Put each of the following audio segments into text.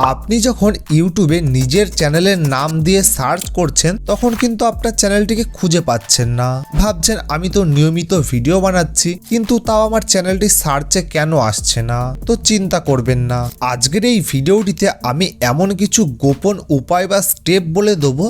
আপনি যখন ইউটিউবে নিজের চ্যানেলের নাম দিয়ে সার্চ করছেন তখন কিন্তু আপনার চ্যানেলটিকে খুঁজে পাচ্ছেন না। ভাবছেন আমি তো নিয়মিত ভিডিও বানাচ্ছি কিন্তু তাও আমার চ্যানেলটি সার্চে কেন আসছে না। তো চিন্তা করবেন না, আজকের এই ভিডিওটিতে আমি এমন কিছু গোপন উপায় বা স্টেপ বলে দেবো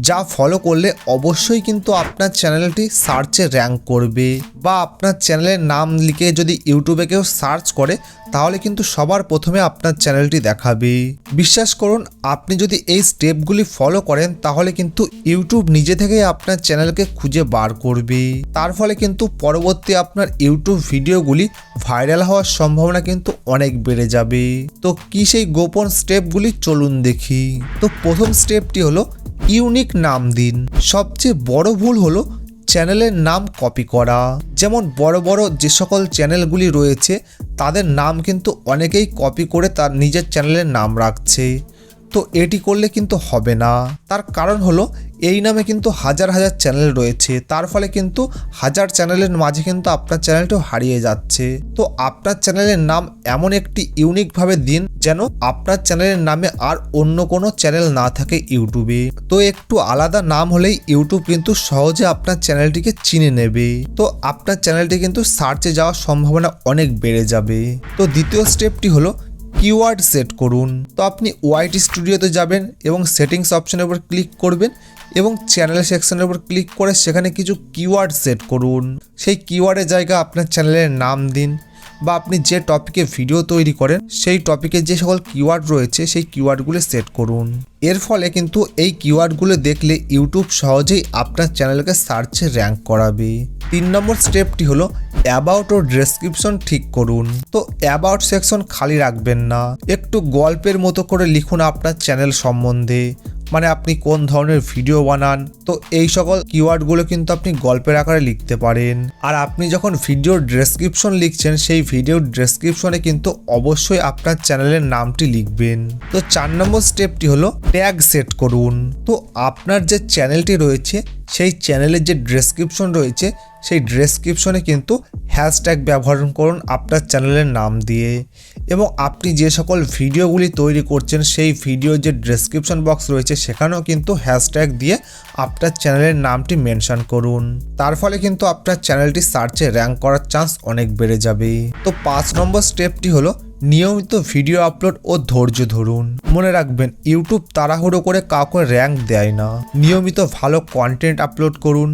যা ফলো করলে অবশ্যই কিন্তু আপনার চ্যানেলটি সার্চে র্যাঙ্ক করবে, বা আপনার চ্যানেলের নাম লিখে যদি ইউটিউবে কেউ সার্চ করে তাহলে কিন্তু সবার প্রথমে আপনার চ্যানেলটি দেখাবে। বিশ্বাস করুন, আপনি যদি এই স্টেপগুলি ফলো করেন তাহলে কিন্তু ইউটিউব নিজে থেকেই আপনার চ্যানেলকে খুঁজে বার করবে। তার ফলে কিন্তু পরবর্তী আপনার ইউটিউব ভিডিওগুলি ভাইরাল হওয়ার সম্ভাবনা কিন্তু অনেক বেড়ে যাবে। তো কি সেই গোপন স্টেপগুলি চলুন দেখি। তো প্রথম স্টেপটি হলো ইউনিক নাম দিন। সবচেয়ে বড় ভুল হলো চ্যানেলের নাম কপি করা। যেমন বড় বড় যে সকল চ্যানেলগুলি রয়েছে তাদের নাম কিন্তু অনেকেই কপি করে তার নিজের চ্যানেলের নাম রাখছে। তো এটি করলে কিন্তু হবে না। তার কারণ হলো এই নামে কিন্তু হাজার হাজার চ্যানেল রয়েছে, তার ফলে কিন্তু হাজার চ্যানেলের মাঝে কিন্তু আপনার চ্যানেলটাও হারিয়ে যাচ্ছে। তো আপনার চ্যানেলের নাম এমন একটি ইউনিকভাবে দিন যেন আপনার চ্যানেলের নামে আর অন্য কোনো চ্যানেল না থাকে ইউটিউবে। তো একটু আলাদা নাম হলেই ইউটিউব কিন্তু সহজে আপনার চ্যানেলটিকে চিনে নেবে। তো আপনার চ্যানেলটি কিন্তু সার্চে যাওয়ার সম্ভাবনা অনেক বেড়ে যাবে। তো দ্বিতীয় স্টেপটি হলো কিওয়ার্ড সেট করুন। তো আপনি ওয়াইটি স্টুডিওতে যাবেন এবং সেটিংস অপশনের উপর ক্লিক করবেন এবং চ্যানেল সেকশনের উপর ক্লিক করে সেখানে কিছু কিওয়ার্ড সেট করুন। সেই কিওয়ার্ডের জায়গায় আপনার চ্যানেলের নাম দিন, বা আপনি যে টপিকে ভিডিও তৈরি করেন সেই টপিকে যে সকল কিওয়ার্ড রয়েছে সেই কিওয়ার্ডগুলো সেট করুন। এর ফলে কিন্তু এই কিওয়ার্ডগুলো দেখলে ইউটিউব সহজেই আপনার চ্যানেলকে সার্চে র্যাঙ্ক করাবে। 3 নম্বর স্টেপটি হলো অ্যাবাউট ও ডেসক্রিপশন ঠিক করুন। তো অ্যাবাউট সেকশন খালি রাখবেন না, একটু গল্পের মতো করে লিখুন আপনার চ্যানেল সম্বন্ধে, মানে আপনি কোন ধরনের ভিডিও বানান। তো এই সকল কিওয়ার্ডগুলো কিন্তু আপনি গল্পের আকারে লিখতে পারেন। আর আপনি যখন ভিডিওর ডেসক্রিপশন লিখছেন সেই ভিডিওর ডেসক্রিপশনে কিন্তু অবশ্যই আপনার চ্যানেলের নামটি লিখবেন। তো 4 নম্বর স্টেপটি হলো ট্যাগ সেট করুন। তো আপনার যে চ্যানেলটি রয়েছে সেই চ্যানেলের যে ডেসক্রিপশন রয়েছে সেই ডেসক্রিপশনে কিন্তু হ্যাশট্যাগ ব্যবহার করুন আপনার চ্যানেলের নাম দিয়ে, এবং আপনি যে সকল ভিডিওগুলি তৈরি করছেন সেই ভিডিওর যে ডেসক্রিপশন বক্স রয়েছে সেখানেও কিন্তু হ্যাশট্যাগ দিয়ে আপনার চ্যানেলের নামটি মেনশন করুন। তার ফলে কিন্তু আপনার চ্যানেলটি সার্চে র্যাঙ্ক করার চান্স অনেক বেড়ে যাবে। তো 5 নম্বর স্টেপটি হলো নিয়মিত ভিডিও আপলোড ও ধৈর্য ধরুন। মনে রাখবেন, ইউটিউব তাড়াহুড়ো করে কাউকে র্যাঙ্ক দেয় না। নিয়মিত ভালো কন্টেন্ট আপলোড করুন,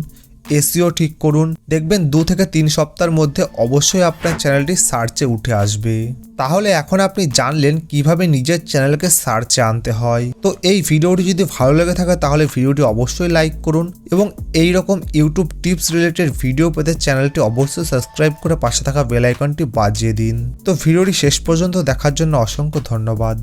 এসইও ঠিক করুন, দেখবেন 2 থেকে 3 সপ্তাহের মধ্যে অবশ্যই আপনার চ্যানেলটি সার্চে উঠে আসবে। তাহলে এখন আপনি জানলেন কিভাবে নিজের চ্যানেলকে সার্চে আনতে হয়। তো এই ভিডিওটি যদি ভালো লেগে থাকে তাহলে ভিডিওটি অবশ্যই লাইক করুন, এবং এই রকম ইউটিউব টিপস রিলেটেড ভিডিও পেতে চ্যানেলটি অবশ্যই সাবস্ক্রাইব করে পাশে থাকা বেল আইকনটি বাজিয়ে দিন। তো ভিডিওটি শেষ পর্যন্ত দেখার জন্য অসংখ্য ধন্যবাদ।